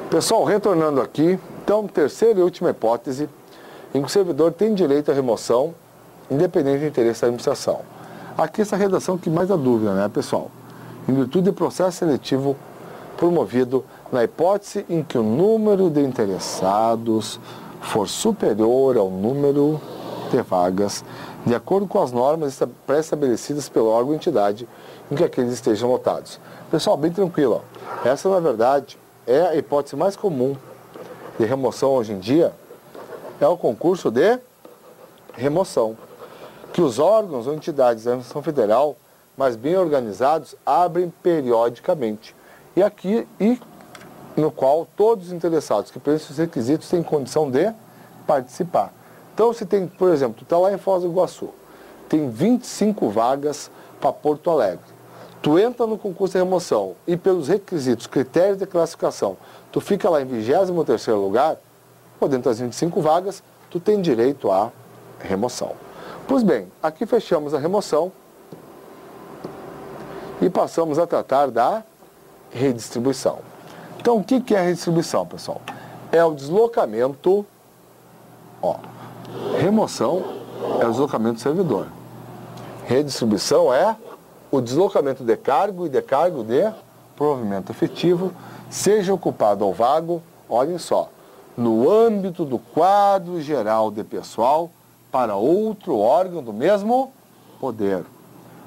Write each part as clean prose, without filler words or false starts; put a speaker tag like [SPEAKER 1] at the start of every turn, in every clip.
[SPEAKER 1] Pessoal, retornando aqui, então, terceira e última hipótese, em que o servidor tem direito à remoção, independente do interesse da administração. Aqui essa redação que mais dá dúvida, né, pessoal? Em virtude do processo seletivo promovido na hipótese em que o número de interessados for superior ao número de vagas, de acordo com as normas pré-estabelecidas pelo órgão ou entidade em que aqueles estejam lotados. Pessoal, bem tranquilo, ó. Essa, na verdade, é a hipótese mais comum de remoção hoje em dia, é o concurso de remoção, que os órgãos ou entidades da administração federal, mais bem organizados, abrem periodicamente. E aqui, no qual todos os interessados que preenchem os requisitos têm condição de participar. Então, se tem, por exemplo, tu está lá em Foz do Iguaçu, tem 25 vagas para Porto Alegre. Tu entra no concurso de remoção e pelos requisitos, critérios de classificação, tu fica lá em 23º lugar, dentro das 25 vagas, tu tem direito à remoção. Pois bem, aqui fechamos a remoção e passamos a tratar da redistribuição. Então, o que é a redistribuição, pessoal? É o deslocamento, remoção é o deslocamento do servidor. Redistribuição é o deslocamento de cargo e de cargo de provimento efetivo, seja ocupado ou vago, olhem só, no âmbito do quadro geral de pessoal para outro órgão do mesmo poder,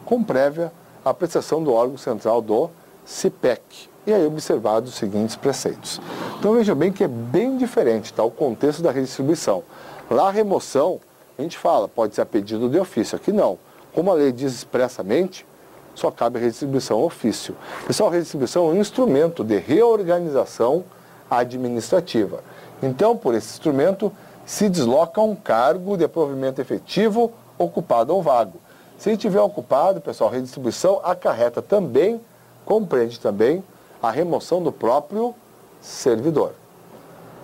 [SPEAKER 1] com prévia apreciação do órgão central do CIPEC. E aí observados os seguintes preceitos. Então veja bem que é bem diferente, tá, o contexto da redistribuição. Lá a remoção, a gente fala, pode ser a pedido de ofício. Aqui não. Como a lei diz expressamente, só cabe a redistribuição a ofício. Pessoal, a redistribuição é um instrumento de reorganização administrativa. Então, por esse instrumento, se desloca um cargo de provimento efetivo, ocupado ou vago. Se tiver ocupado, pessoal, a redistribuição acarreta também, compreende também, a remoção do próprio servidor,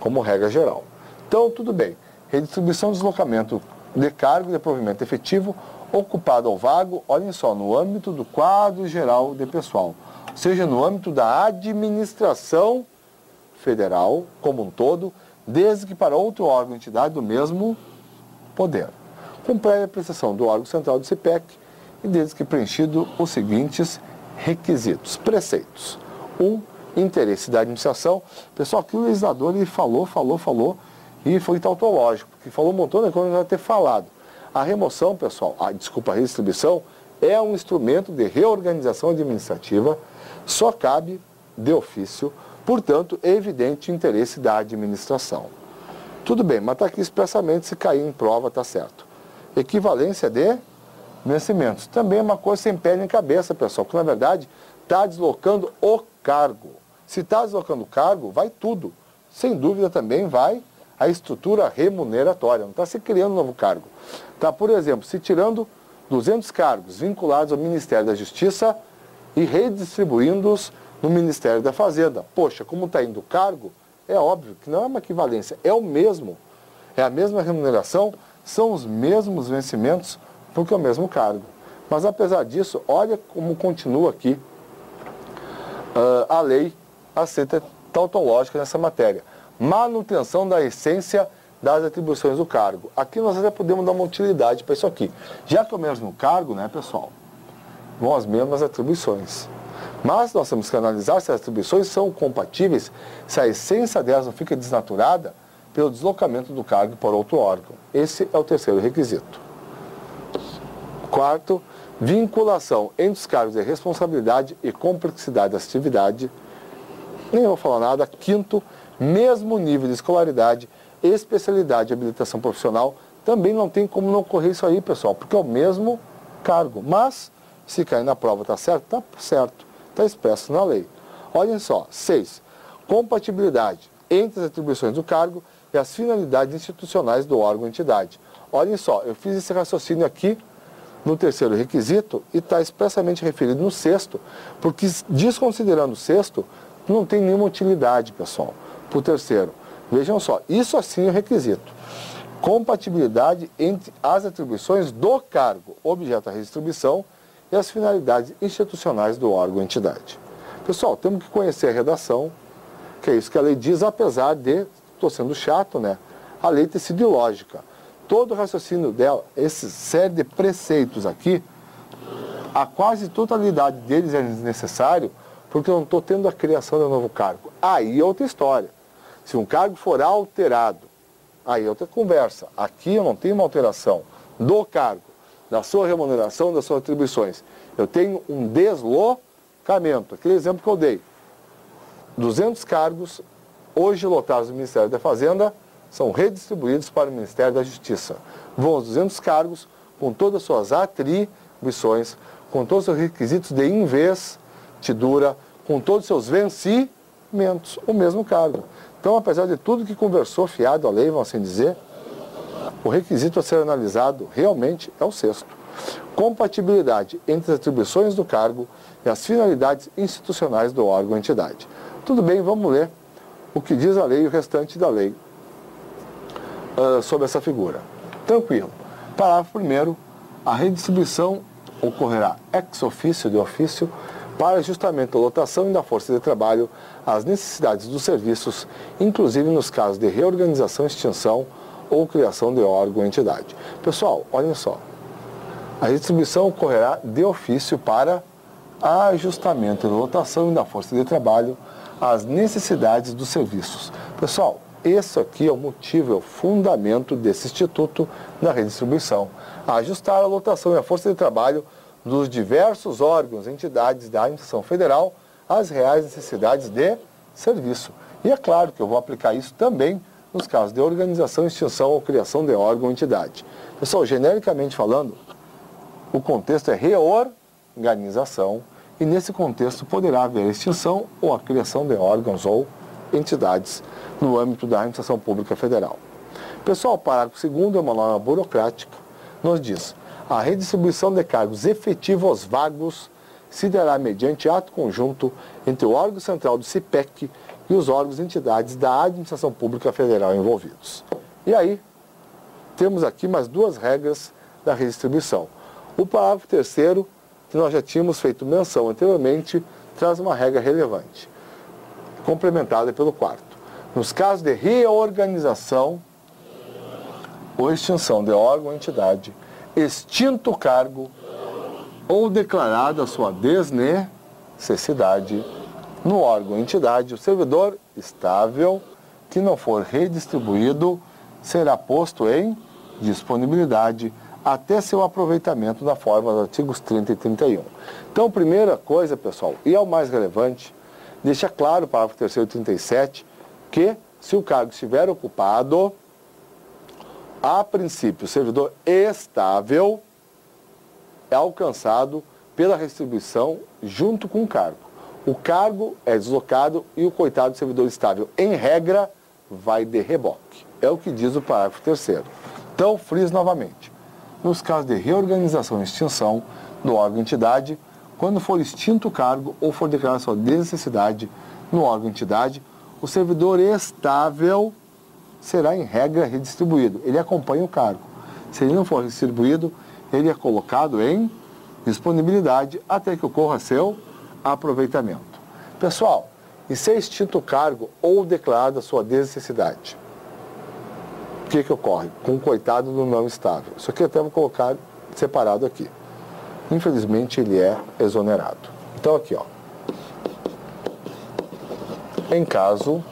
[SPEAKER 1] como regra geral. Então, tudo bem. Redistribuição, deslocamento de cargo de provimento efetivo, ocupado ou vago, olhem só, no âmbito do quadro geral de pessoal, ou seja, no âmbito da administração federal como um todo, desde que para outro órgão ou entidade do mesmo poder, com prévia apreciação do órgão central do CIPEC e desde que preenchido os seguintes requisitos, preceitos. Interesse da administração. Pessoal, aqui o legislador ele falou e foi tautológico, porque falou um montão de coisa que vai ter falado. A remoção, pessoal, a redistribuição é um instrumento de reorganização administrativa, só cabe de ofício, portanto, é evidente interesse da administração. Tudo bem, mas está aqui expressamente, se cair em prova, está certo. Equivalência de vencimentos. Também é uma coisa sem pé nem cabeça, pessoal, porque na verdade está deslocando o cargo. Se está deslocando o cargo, vai tudo. Sem dúvida também vai a estrutura remuneratória, não está se criando um novo cargo. Tá, por exemplo, se tirando 200 cargos vinculados ao Ministério da Justiça e redistribuindo-os no Ministério da Fazenda. Poxa, como está indo o cargo, é óbvio que não é uma equivalência, é o mesmo. É a mesma remuneração, são os mesmos vencimentos, porque é o mesmo cargo. Mas apesar disso, olha como continua aqui a lei a ser tautológica nessa matéria. Manutenção da essência das atribuições do cargo. Aqui nós até podemos dar uma utilidade para isso aqui. Já que é o mesmo cargo, né, pessoal, vão as mesmas atribuições. Mas nós temos que analisar se as atribuições são compatíveis, se a essência delas não fica desnaturada pelo deslocamento do cargo para outro órgão. Esse é o terceiro requisito. Quarto, vinculação entre os cargos de responsabilidade e complexidade da atividade. Nem vou falar nada. Quinto, mesmo nível de escolaridade, especialidade e habilitação profissional. Também não tem como não ocorrer isso aí, pessoal, porque é o mesmo cargo. Mas, se cair na prova, está certo? Está certo. Está expresso na lei. Olhem só. 6. Compatibilidade entre as atribuições do cargo e as finalidades institucionais do órgão ou entidade. Olhem só, eu fiz esse raciocínio aqui no terceiro requisito e está expressamente referido no sexto, porque desconsiderando o sexto, não tem nenhuma utilidade, pessoal, para o terceiro. Vejam só, isso assim é o requisito. Compatibilidade entre as atribuições do cargo, objeto da redistribuição, e as finalidades institucionais do órgão ou entidade. Pessoal, temos que conhecer a redação, Que é isso que a lei diz, apesar de, estou sendo chato, né? A lei ter sido ilógica. Todo o raciocínio dela, essa série de preceitos aqui, a quase totalidade deles é desnecessário, porque eu não estou tendo a criação de um novo cargo. Aí é outra história. Se um cargo for alterado, aí é outra conversa. Aqui eu não tenho uma alteração do cargo, da sua remuneração, das suas atribuições. Eu tenho um deslocamento. Aquele exemplo que eu dei. 200 cargos, hoje lotados no Ministério da Fazenda, são redistribuídos para o Ministério da Justiça. Vão os 200 cargos com todas as suas atribuições, com todos os seus requisitos de investidura, com todos os seus vencimentos, o mesmo cargo. Então, apesar de tudo que conversou fiado a lei, vamos assim dizer, o requisito a ser analisado realmente é o sexto. Compatibilidade entre as atribuições do cargo e as finalidades institucionais do órgão ou entidade. Tudo bem, vamos ler o que diz a lei e o restante da lei sobre essa figura. Tranquilo. Parágrafo 1º. A redistribuição ocorrerá ex officio, de ofício, para ajustamento da lotação e da força de trabalho às necessidades dos serviços, inclusive nos casos de reorganização, extinção ou criação de órgão ou entidade. Pessoal, olhem só. A redistribuição ocorrerá de ofício para ajustamento da lotação e da força de trabalho às necessidades dos serviços. Pessoal, esse aqui é o motivo, é o fundamento desse instituto na redistribuição. Ajustar a lotação e a força de trabalho dos diversos órgãos e entidades da administração federal às reais necessidades de serviço. E é claro que eu vou aplicar isso também nos casos de organização, extinção ou criação de órgão ou entidade. Pessoal, genericamente falando, o contexto é reorganização e nesse contexto poderá haver a extinção ou a criação de órgãos ou entidades no âmbito da administração pública federal. Pessoal, o parágrafo 2º é uma norma burocrática, nos diz: a redistribuição de cargos efetivos vagos se dará mediante ato conjunto entre o órgão central do CIPEC e os órgãos e entidades da administração pública federal envolvidos. E aí, temos aqui mais duas regras da redistribuição. O parágrafo 3º, que nós já tínhamos feito menção anteriormente, traz uma regra relevante, complementada pelo 4º. Nos casos de reorganização ou extinção de órgão ou entidade, extinto o cargo ou declarada a sua desnecessidade no órgão ou entidade, o servidor estável que não for redistribuído será posto em disponibilidade até seu aproveitamento na forma dos artigos 30 e 31. Então, primeira coisa, pessoal, e é o mais relevante, deixa claro o parágrafo 3º e 37, que se o cargo estiver ocupado, a princípio, o servidor estável é alcançado pela redistribuição junto com o cargo. O cargo é deslocado e o coitado do servidor estável, em regra, vai de reboque. É o que diz o parágrafo 3º. Então, friso novamente. Nos casos de reorganização e extinção do órgão entidade, quando for extinto o cargo ou for declarada sua desnecessidade no órgão entidade, o servidor estável será, em regra, redistribuído. Ele acompanha o cargo. Se ele não for redistribuído, ele é colocado em disponibilidade até que ocorra seu aproveitamento. Pessoal, e se é extinto o cargo ou declarada sua desnecessidade? O que ocorre? Com o coitado do não estável. Isso aqui eu até vou colocar separado aqui. Infelizmente, ele é exonerado. Então, aqui, ó. Em caso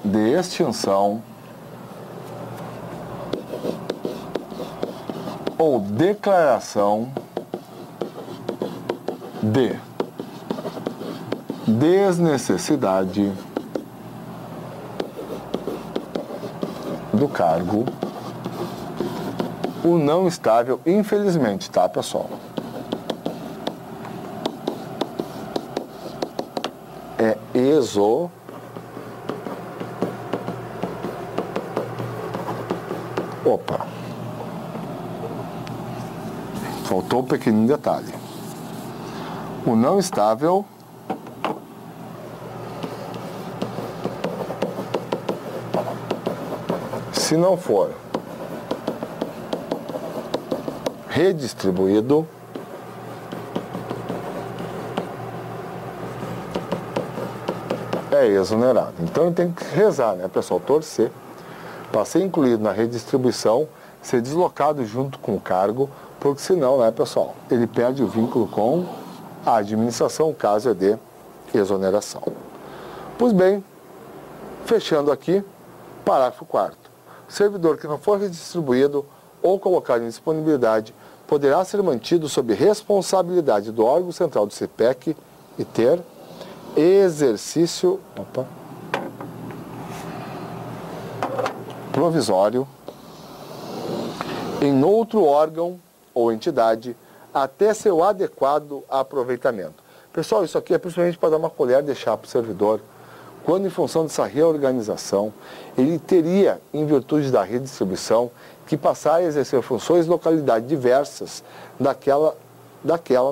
[SPEAKER 1] de extinção ou declaração de desnecessidade do cargo, o não estável, infelizmente, tá, pessoal? É Opa! Faltou um pequenino detalhe. O não estável se não for redistribuído é exonerado. Então ele tem que rezar, né, pessoal? Torcer para ser incluído na redistribuição, ser deslocado junto com o cargo, porque senão, né, pessoal, ele perde o vínculo com a administração, caso é de exoneração. Pois bem, fechando aqui, parágrafo 4º. Servidor que não for redistribuído ou colocado em disponibilidade poderá ser mantido sob responsabilidade do órgão central do CPEC e ter exercício provisório em outro órgão ou entidade até seu adequado aproveitamento. Pessoal, isso aqui é principalmente para dar uma colher e deixar para o servidor, quando em função dessa reorganização, ele teria, em virtude da redistribuição, que passar a exercer funções em localidades diversas daquela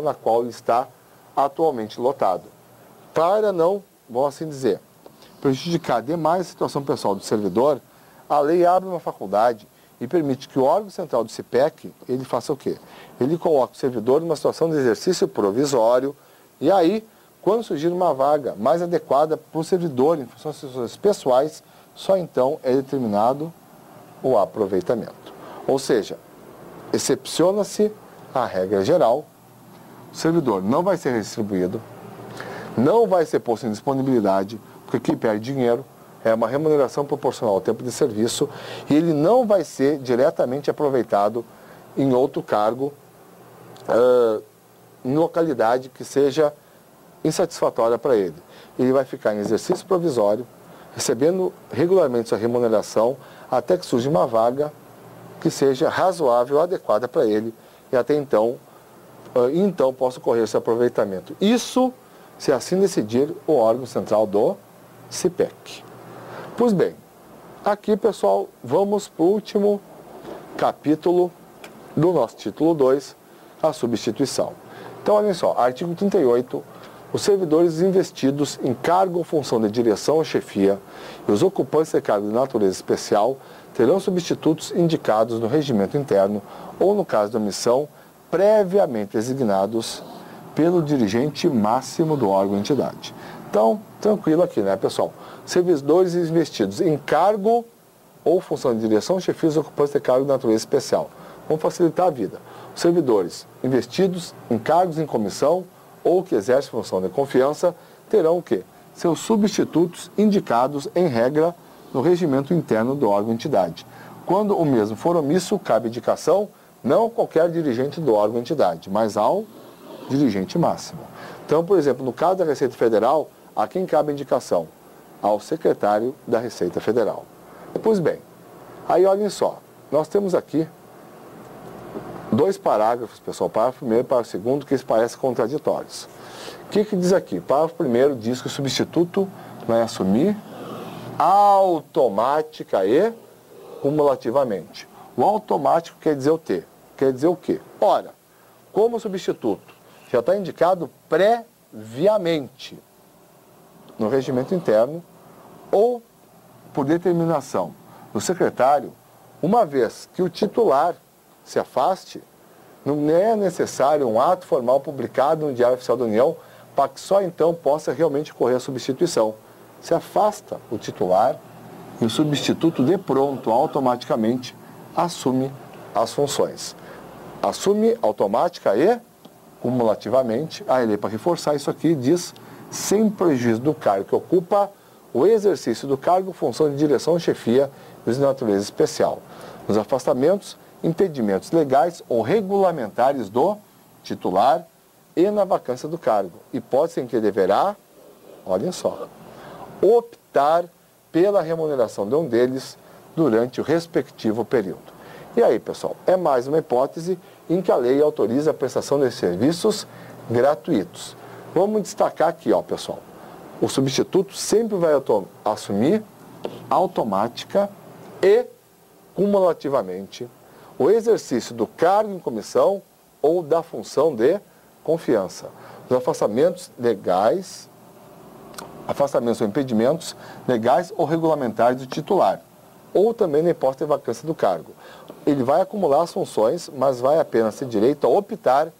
[SPEAKER 1] na qual ele está atualmente lotado. Para não, vamos assim dizer, prejudicar demais a situação pessoal do servidor, a lei abre uma faculdade e permite que o órgão central do CPEC, ele faça o quê? Ele coloca o servidor numa situação de exercício provisório e aí, quando surgir uma vaga mais adequada para o servidor em função das suas pessoais, só então é determinado o aproveitamento. Ou seja, excepciona-se a regra geral, o servidor não vai ser redistribuído, não vai ser posto em disponibilidade, porque quem perde dinheiro é uma remuneração proporcional ao tempo de serviço e ele não vai ser diretamente aproveitado em outro cargo, em localidade que seja insatisfatória para ele. Ele vai ficar em exercício provisório, recebendo regularmente sua remuneração, até que surja uma vaga que seja razoável, adequada para ele, e até então, possa ocorrer esse aproveitamento. Isso, se assim decidir, o órgão central do CPEC. Pois bem, aqui, pessoal, vamos para o último capítulo do nosso título 2, a substituição. Então, olhem só, artigo 38, os servidores investidos em cargo ou função de direção ou chefia e os ocupantes de cargo de natureza especial terão substitutos indicados no regimento interno ou, no caso da omissão, previamente designados pelo dirigente máximo do órgão ou entidade. Então, tranquilo aqui, né, pessoal? Servidores investidos em cargo ou função de direção, chefias, ocupantes de cargo de natureza especial. Vamos facilitar a vida. Os servidores investidos em cargos em comissão ou que exercem função de confiança terão o quê? Seus substitutos indicados, em regra, no regimento interno do órgão ou entidade. Quando o mesmo for omisso, cabe indicação não a qualquer dirigente do órgão ou entidade, mas ao dirigente máximo. Então, por exemplo, no caso da Receita Federal, a quem cabe a indicação? Ao secretário da Receita Federal. Pois bem, aí olhem só, nós temos aqui dois parágrafos, pessoal, parágrafo primeiro e parágrafo segundo, que parecem contraditórios. O que diz aqui? Parágrafo primeiro diz que o substituto vai assumir automática e cumulativamente. O automático quer dizer o quê? Quer dizer o quê? Ora, como o substituto já está indicado previamente no regimento interno ou por determinação do secretário, uma vez que o titular se afaste, não é necessário um ato formal publicado no Diário Oficial da União para que só então possa realmente ocorrer a substituição. Se afasta o titular e o substituto de pronto, automaticamente, assume as funções. Assume automática e cumulativamente. A lei, para reforçar isso aqui, diz sem prejuízo do cargo que ocupa o exercício do cargo, função de direção ou chefia de natureza especial. Nos afastamentos, impedimentos legais ou regulamentares do titular e na vacância do cargo. Hipótese em que deverá, olhem só, optar pela remuneração de um deles durante o respectivo período. E aí, pessoal, é mais uma hipótese em que a lei autoriza a prestação de serviços gratuitos. Vamos destacar aqui, ó, pessoal. O substituto sempre vai assumir automática e cumulativamente o exercício do cargo em comissão ou da função de confiança. Os afastamentos legais, afastamentos ou impedimentos legais ou regulamentares do titular, ou também na hipótese de vacância do cargo. Ele vai acumular as funções, mas vai apenas ter direito a optar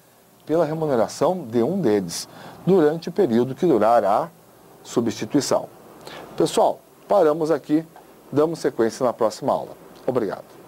[SPEAKER 1] pela remuneração de um deles, durante o período que durar a substituição. Pessoal, paramos aqui, damos sequência na próxima aula. Obrigado.